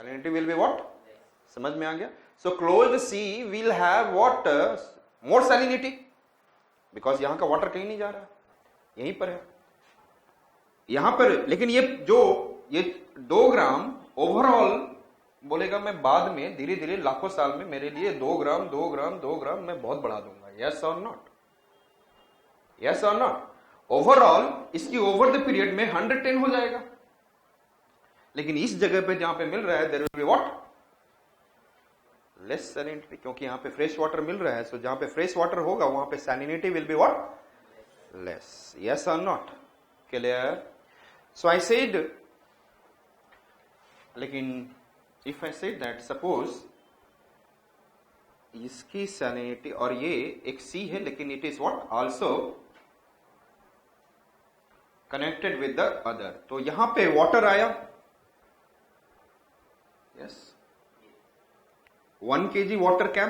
salinity will be what? समझ में आ गया? So closed sea will have what? More salinity, because यहां का वाटर कहीं नहीं जा रहा, यहीं पर है, यहां पर. लेकिन ये 2 ग्राम ओवरऑल बोलेगा मैं बाद में धीरे धीरे लाखों साल में मेरे लिए 2 ग्राम 2 ग्राम 2 ग्राम मैं बहुत बढ़ा दूंगा. यस और नॉट? यस और नॉट? ओवरऑल इसकी ओवर द पीरियड में 110 हो जाएगा. लेकिन इस जगह पे जहां पे मिल रहा है there will be what? Less salinity, क्योंकि यहां पे फ्रेश वाटर मिल रहा है. सो जहां पे फ्रेश वाटर होगा वहां पे salinity will be what? Less. Yes और not? Clear? So I said, लेकिन if I said that suppose इसकी सैलिनिटी, और ये एक सी है लेकिन it is what? Also connected with the other. तो यहां पे वाटर आया. Yes, 1 kg water can,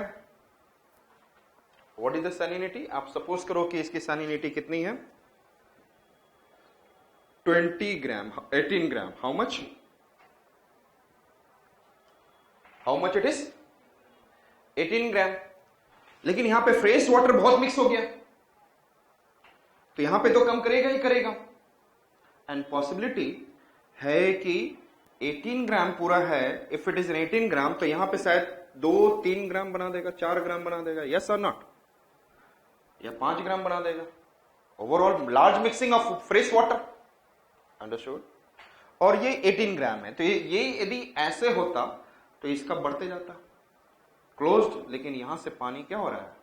what is the salinity? आप सपोज करो कि इसकी सैलिनिटी कितनी है? 20 gram, 18 gram. How much? How much it is? 18 ग्राम. लेकिन यहां पे फ्रेश वाटर बहुत मिक्स हो गया, तो यहां पे तो कम करेगा ही करेगा. एंड पॉसिबिलिटी है कि 18 ग्राम पूरा है. इफ इट इज 18 ग्राम तो यहां पे शायद 2-3 ग्राम बना देगा, 4 ग्राम बना देगा. यस और नॉट? या 5 ग्राम बना देगा. Overall large mixing of fresh water. Understood? और ये 18 ग्राम है. तो ये यदि ऐसे होता तो इसका बढ़ते जाता क्लोज्ड. लेकिन यहां से पानी क्या हो रहा है?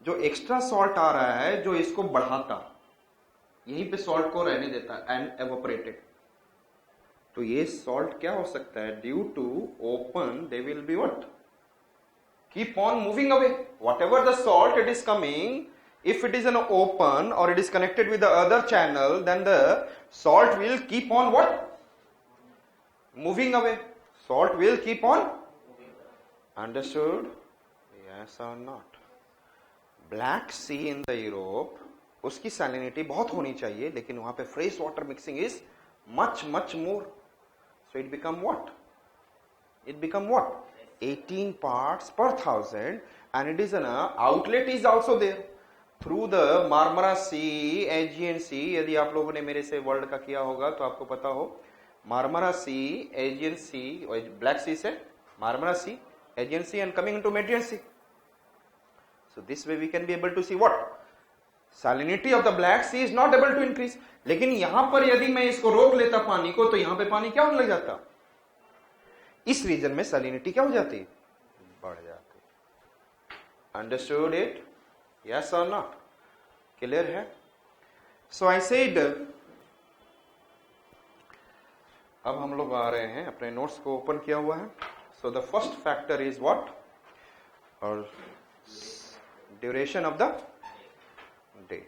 जो एक्स्ट्रा सॉल्ट आ रहा है जो इसको बढ़ाता, यहीं पे सॉल्ट को रहने देता एंड एवोपरेटेड. तो ये सॉल्ट क्या हो सकता है? Due to open they will be what? Keep on moving away. Whatever the salt it is coming, if it is an open or it is connected with the other channel, then the salt will keep on what? Moving away. Salt will keep on. Understood? Yes or not? Black Sea in the Europe, उसकी salinity बहुत होनी चाहिए, लेकिन वहां पे fresh water mixing is much more. So it become what? It become what? 18 parts per thousand, and it is an outlet is also there. Through the Marmara C, Aegean sea. यदि आप लोगों ने मेरे से वर्ल्ड का किया होगा तो आपको पता हो, मार्मरा सी, एजियन सी, ब्लैक सी से Marmara C, Aegean Sea and coming to Median Sea. So this way we can be able to see what? Salinity of the Black Sea is not able to increase. लेकिन यहां पर यदि मैं इसको रोक लेता पानी को, तो यहां पे पानी क्या होने लग जाता? इस रीजन में सैलिनिटी क्या हो जाती? बढ़ जाती. Understood it? Yes or not? Clear है? So I said, अब हम लोग आ रहे हैं, अपने नोट्स को ओपन किया हुआ है. So the first factor is what? और duration of the day.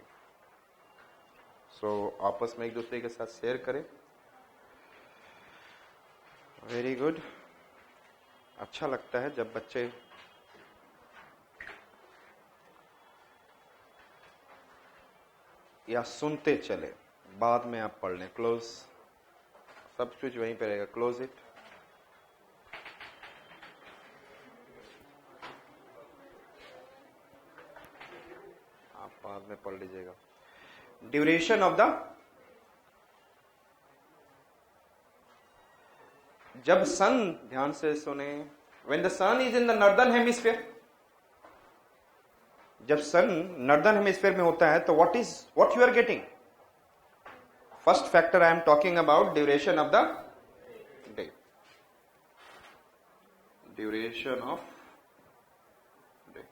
So आपस में एक दूसरे के साथ शेयर करें. Very good. अच्छा लगता है जब बच्चे या सुनते चले, बाद में आप पढ़ लें. क्लोज, सब कुछ वहीं पे रहेगा. Close it. आप बाद में पढ़ लीजिएगा. ड्यूरेशन ऑफ द, जब सन, ध्यान से सुने, when the sun is in the northern hemisphere, जब सन नॉर्दर्न हेमिस्फीयर में होता है तो what you are getting? First factor I am talking about duration of the day. Duration of day.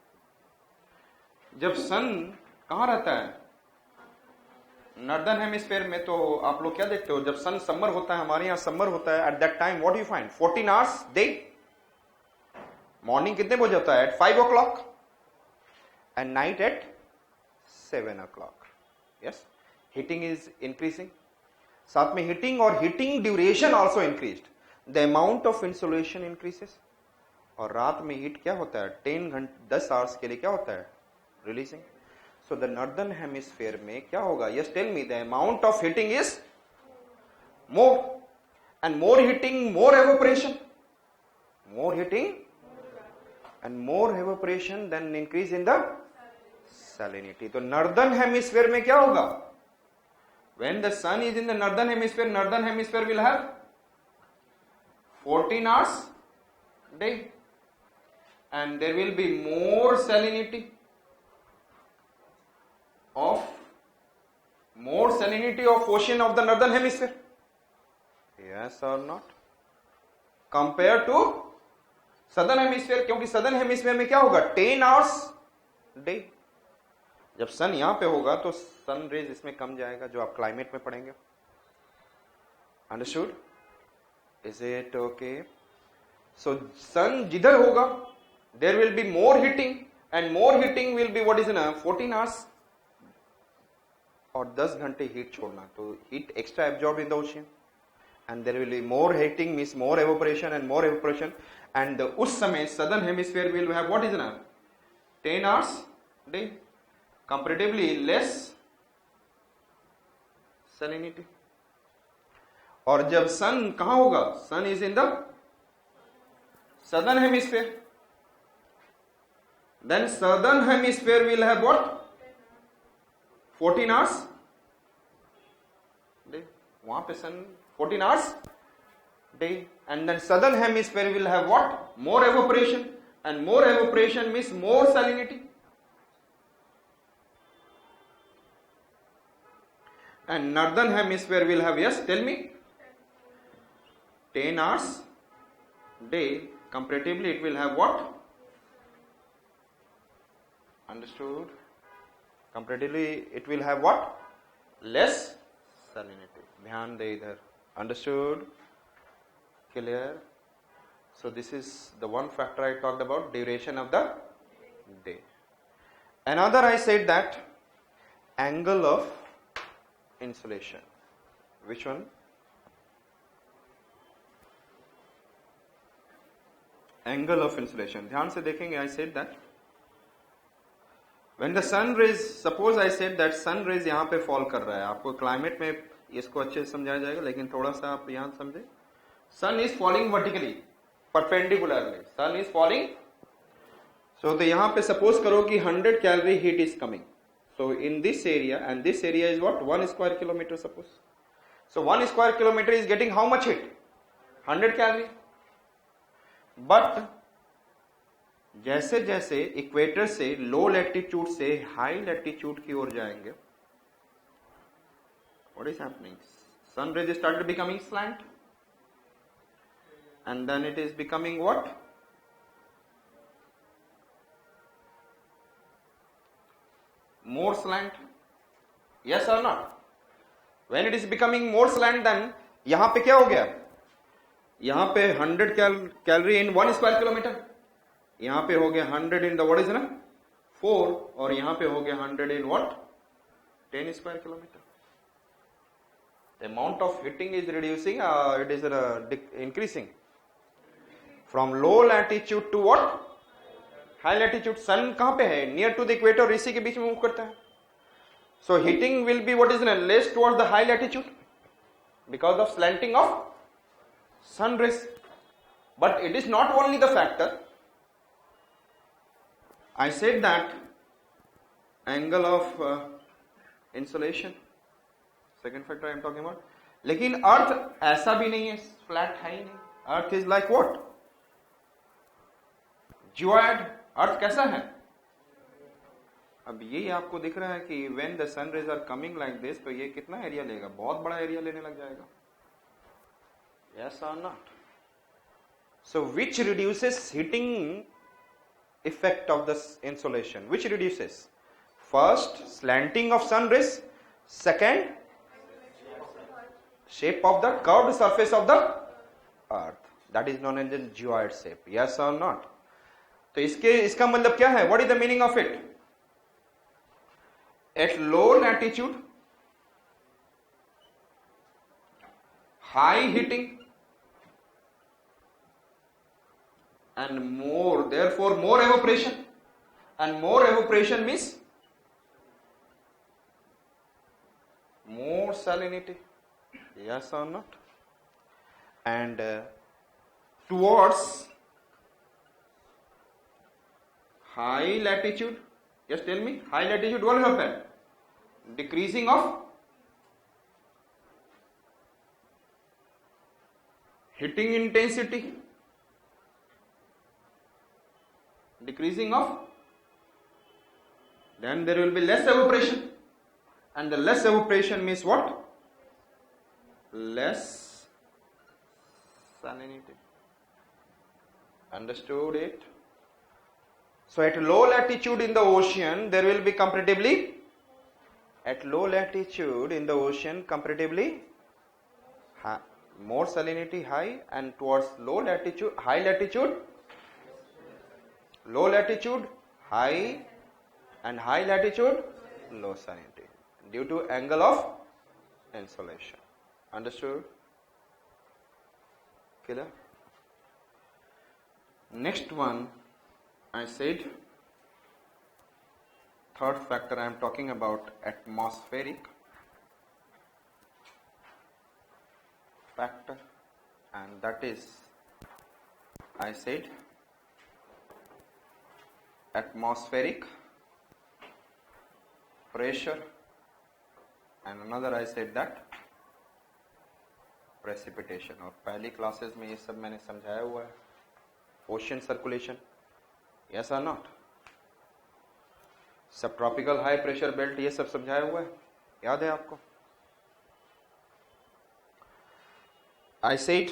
जब सन कहां रहता है? नॉर्दर्न हेमिस्फीयर में. तो आप लोग क्या देखते हो? जब सन समर होता है, हमारे यहां समर होता है, at that time what you find? 14 hours day. Morning कितने बजे होता है? At 5 o'clock. And night at 7 o'clock. Yes, heating is increasing. साथ में heating और heating duration also increased. The amount of insolation increases. और रात में हीट क्या होता है? 10 आवर्स के लिए क्या होता है? Releasing. So the northern hemisphere में क्या होगा? Yes, tell me. The amount of heating is more, and more heating, more evaporation. more heating and more evaporation, then increase in the salinity. तो northern hemisphere में क्या होगा? When the sun is in the northern hemisphere will have 14 hours day, and there will be more salinity of ocean of the northern hemisphere. Yes or not? Compared to southern hemisphere, क्योंकि southern hemisphere में क्या होगा? 10 hours day. जब सन यहां पे होगा तो sun rays इसमें कम जाएगा, जो आप क्लाइमेट में पढ़ेंगे. Understood? Is it okay? So sun जिधर होगा there will be more heating, and more heating will be what is ना 14 आवर्स, और 10 घंटे हीट छोड़ना, तो heat extra absorb in the ocean, and there will be more heating means more evaporation and more evaporation, and उस समय southern hemisphere will have what is ना 10 hours day, comparatively less salinity. और जब sun कहां होगा? Sun is in the southern hemisphere, then southern hemisphere will have what? 14 hours day. वहां पे सन 14 hours day, and then southern hemisphere will have what? More evaporation, and more evaporation means more salinity. And northern hemisphere will have, yes, tell me, 10 hours day. Comparatively it will have what? Understood? Comparatively it will have what? Less salinity. ध्यान दे इधर. Understood? Clear? So this is the one factor I talked about, duration of the day. Another, I said that angle of insolation. Which one? Angle of insolation. ध्यान से देखेंगे. I said that when the sun rays, suppose I said that sun rays यहाँ पे fall कर रहा है, आपको climate में इसको अच्छे से समझाया जाएगा, लेकिन थोड़ा सा आप यहाँ समझे. Sun is falling vertically, perpendicularly. Sun is falling. So तो यहाँ पे suppose करो कि 100 calorie heat is coming. So in this area, and this area is what? 1 square kilometer suppose. So 1 square kilometer is getting how much heat? 100 calorie. But जैसे जैसे equator से लो latitude से high latitude की ओर जाएंगे, what is happening? Sun rays started becoming slant, and then it is becoming what? More slant. Yes or not? When it is becoming more slant, then यहां पे क्या हो गया? यहां पे 100 कैलोरी इन 1 स्क्वायर किलोमीटर, यहां पे हो गया 100 इन द व्हाट इज ना 4, और यहां पे हो गया 100 in what 10 square kilometre. The amount of heating is reducing, it is increasing from low latitude to what? High latitude. Sun कहां पे है? Near to the equator, इसी के बीच में मूव करता है. So heating will be what is less towards the high latitude because of slanting of sun rays. But it is not only the factor. I said that angle of insolation, second factor I am talking about. लेकिन अर्थ ऐसा भी नहीं है, flat है ही नहीं. Earth is like what? Geoid. Earth कैसा है? अब ये आपको दिख रहा है कि when the sun rays are coming like this, तो ये कितना एरिया लेगा? बहुत बड़ा एरिया लेने लग जाएगा. Yes or not? So which reduces heating effect of this insolation? Which reduces? First, slanting of sun rays. Second, shape of the curved surface of the earth. That is known as the geoid shape. Yes or not? तो इसका मतलब क्या है? What is the meaning of it? At low latitude, high heating and more, therefore more evaporation, and more evaporation means more salinity. Yes or not? And towards high latitude, just tell me, high latitude what will happen? Decreasing of heating intensity, decreasing of, then there will be less evaporation, and the less evaporation means what? Less salinity. Understood it? So at low latitude in the ocean there will be comparatively, at low latitude in the ocean comparatively more salinity high, and towards low latitude, high latitude, low latitude high, and high latitude low salinity due to angle of insolation. Understood? Clear? Next one, I said third factor I am talking about atmospheric factor, and that is, I said atmospheric pressure, and another I said that precipitation. और पहली classes में ये सब मैंने समझाया हुआ है. Ocean circulation, yes or not? सब ट्रॉपिकल हाई प्रेशर बेल्ट, ये सब समझाया हुआ है, याद है आपको? I said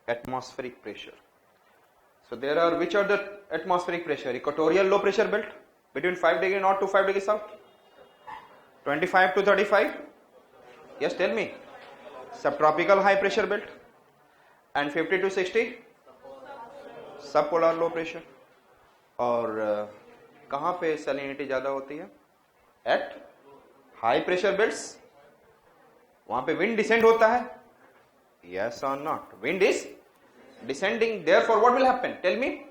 atmospheric pressure. So there are, which are the atmospheric pressure? Equatorial low pressure belt between 5 degree north to 5 degree south, 25 to 35. Yes, tell me. Subtropical high pressure belt, and 50 to 60 subpolar low pressure. और कहाँ पे salinity ज़्यादा होती है? At high pressure belts. वहाँ पे wind descent होता है? Yes or not? Wind is descending. Therefore, what will happen? Tell me.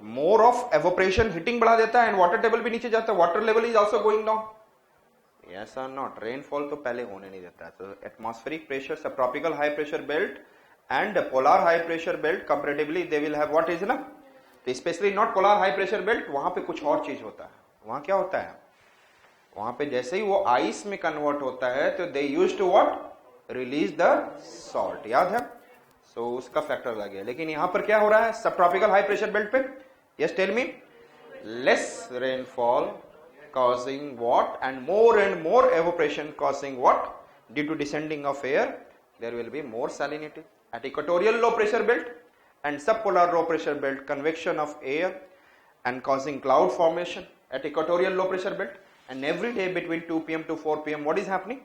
More of evaporation, heating बढ़ा देता है, and water table भी नीचे जाता है. Water level is also going down. Yes or not? Rainfall तो पहले होने नहीं देता है. So atmospheric pressure, subtropical high pressure belt and polar high pressure belt comparatively they will have what is ना? Especially not polar high pressure belt, वहाँ पे कुछ और चीज होता है. वहाँ क्या होता है? वहाँ पे जैसे ही वो आइस में कन्वर्ट होता है तो they used to what? Release the salt. याद है? So उसका फैक्टर लग गया. लेकिन यहाँ पर क्या हो रहा है? सबट्रॉपिकल हाई प्रेशर बेल्ट पे, yes tell me, less rainfall causing what, and more evaporation causing what? Due to descending of air, there will be more salinity. At equatorial low pressure belt and subpolar low pressure belt, convection of air and causing cloud formation at equatorial low pressure belt, and every day between 2 p.m. to 4 p.m. what is happening?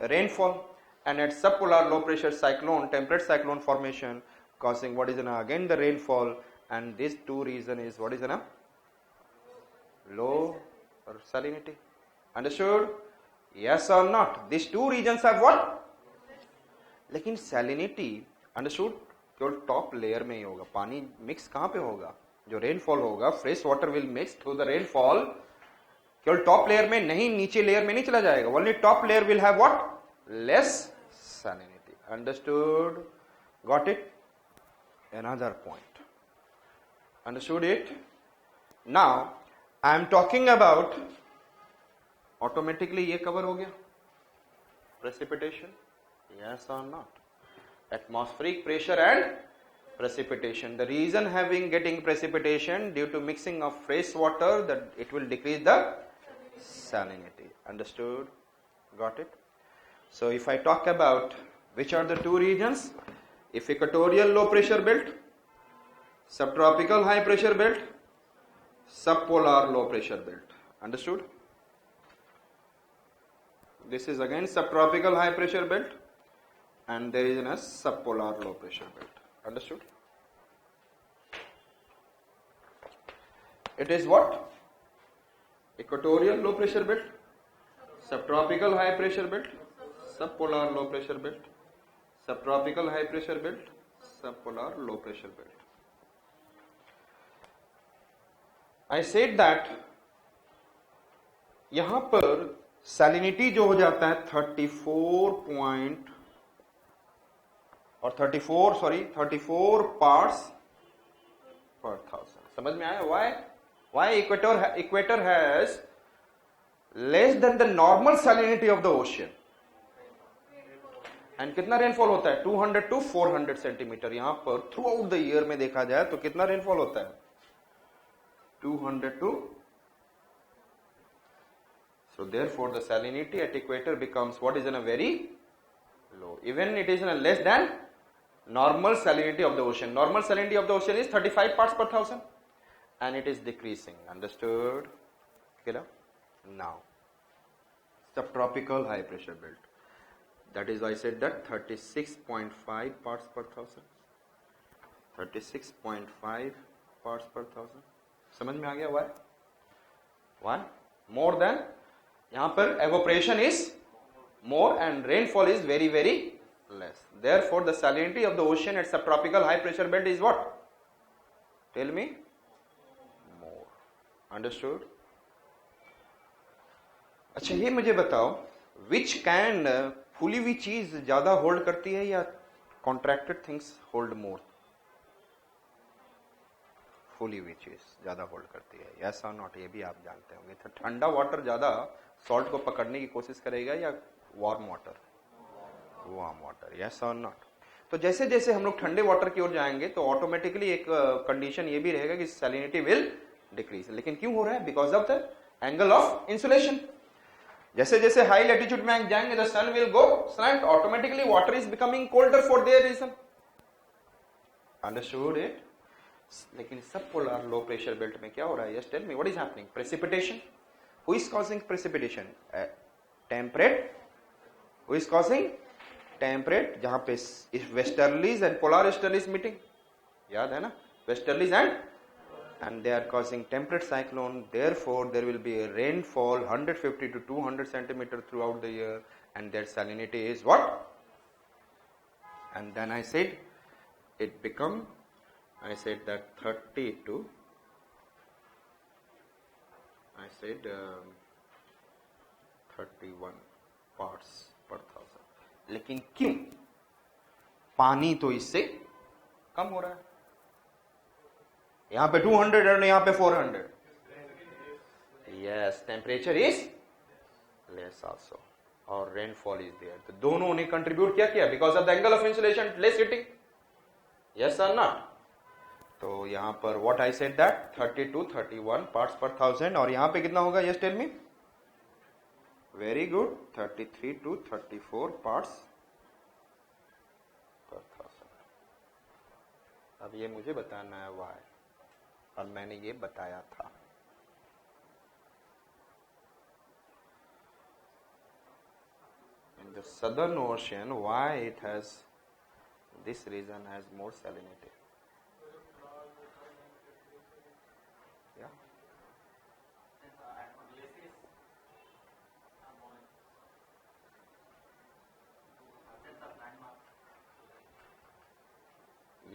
Rainfall. And at subpolar low pressure cyclone, temperate cyclone formation causing what is again the rainfall, and these two reason is what is low salinity. Understood? Yes or not? These two regions have what? लेकिन salinity, understood, केवल top layer में ही होगा. पानी mix कहाँ पे होगा? जो rainfall होगा, fresh water will mix through the rainfall, केवल टॉप लेयर में नहीं, नीचे लेयर में नहीं चला जाएगा. Only top layer will have what? Less salinity. Understood? Got it? Another point. Understood it? Now I am talking about, automatically ये cover हो गया, precipitation. Yes or not? Atmospheric pressure and precipitation. The reason getting precipitation due to mixing of fresh water, that it will decrease the salinity. Understood? Got it? So if I talk about which are the two regions, if equatorial low pressure belt, subtropical high pressure belt, subpolar low pressure belt. Understood? This is again subtropical high pressure belt, and there is a subpolar low pressure belt. Understood? It is what? Equatorial low pressure belt, subtropical high pressure belt, subpolar low pressure belt, subtropical high pressure belt, subpolar low pressure belt. I said that यहां पर salinity जो हो जाता है 34.5 और 34 parts पर 1000। समझ में आया? Why equator has less than the normal salinity of the ocean. And कितना रेनफॉल होता है? 200 to 400 सेंटीमीटर। यहां पर थ्रू आउट द ईयर में देखा जाए तो कितना रेनफॉल होता है? 200 to, so therefore the salinity at equator becomes what is in a very low. Even it is in a less than normal salinity of the ocean. Normal salinity of the ocean is 35 parts per thousand and it is decreasing. Understood? Clear? Now, subtropical high pressure belt. That is why I said that 36.5 parts per thousand. 36.5 parts per thousand. समझ में आ गया? Why? More than, यहाँ पर evaporation is more and rainfall is very very less. Therefore, the salinity of the ocean at subtropical high pressure belt is what? Tell me. More. Understood? अच्छा, ये मुझे बताओ, which can फूली हुई चीज ज्यादा होल्ड करती है या कॉन्ट्रैक्टेड थिंग्स होल्ड मोर? फूली हुई चीज ज्यादा होल्ड करती है, यस और नॉट? ये भी आप जानते होंगे। तो ठंडा वाटर ज्यादा सॉल्ट को पकड़ने की कोशिश करेगा या warm water? Warm water, yes और नॉट? तो जैसे जैसे हम लोग ठंडे वाटर की ओर जाएंगे तो ऑटोमेटिकली एक कंडीशन ये भी रहेगा कि सैलिनिटी विल डिक्रीज। लेकिन क्यों हो रहा है? Because of the angle of insulation. जैसे जैसे हाई लैटिट्यूड में जाएंगे the sun will go slant, automatically water is becoming colder for their reason. Understood it? लेकिन सब पोलर लो प्रेशर बेल्ट में क्या हो रहा है? Yes tell me, what is happening? Precipitation. Who is causing precipitation? Temperate. Who is causing? Temperate. जहां पे westerlies and polar easterlies meeting, याद है ना? Westerlies and they are causing temperate cyclone. Therefore, there will be a rainfall 150 to 200 centimeter throughout the year, and their salinity is what? And then I said it become, I said that 30 to, I said 31 parts per thousand. लेकिन क्यों? पानी तो इससे कम हो रहा है। यहां पे 200 और यहां पे 400। Yes, temperature is less also और रेनफॉल इज देयर। तो दोनों ने कंट्रीब्यूट क्या किया? Because of the angle of insulation, less heating, yes और नॉट? तो यहां पर what I said that 30 to 31 parts per thousand. और यहां पे कितना होगा? Yes tell me. Very good, 33 to 34 parts per thousand. अब ये मुझे बताना है व्हाई, और मैंने ये बताया था। In the southern ocean, why it has, this region has more salinity? Yeah.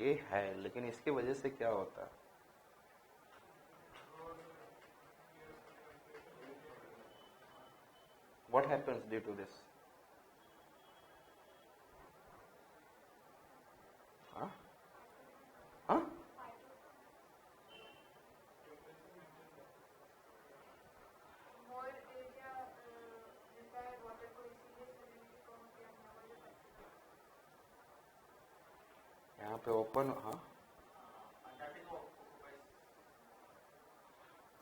ये है, लेकिन इसकी वजह से क्या होता है? What happens due to this? Huh? Huh? More area रहता है water को, इसीलिए salinity कम होती है अपने वाले पर। यहाँ पे ओपन, हाँ,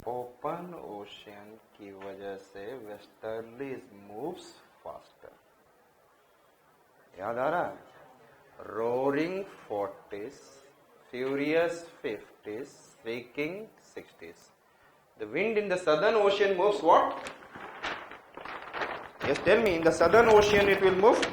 ओपन ओशियन की वजह से वेस्टर्लीज मूव्स फास्टर। याद आ रहा है? Roaring 40s, furious 50s, streaking 60s. The wind in the southern ocean moves what? Yes, tell me. In the southern ocean it will move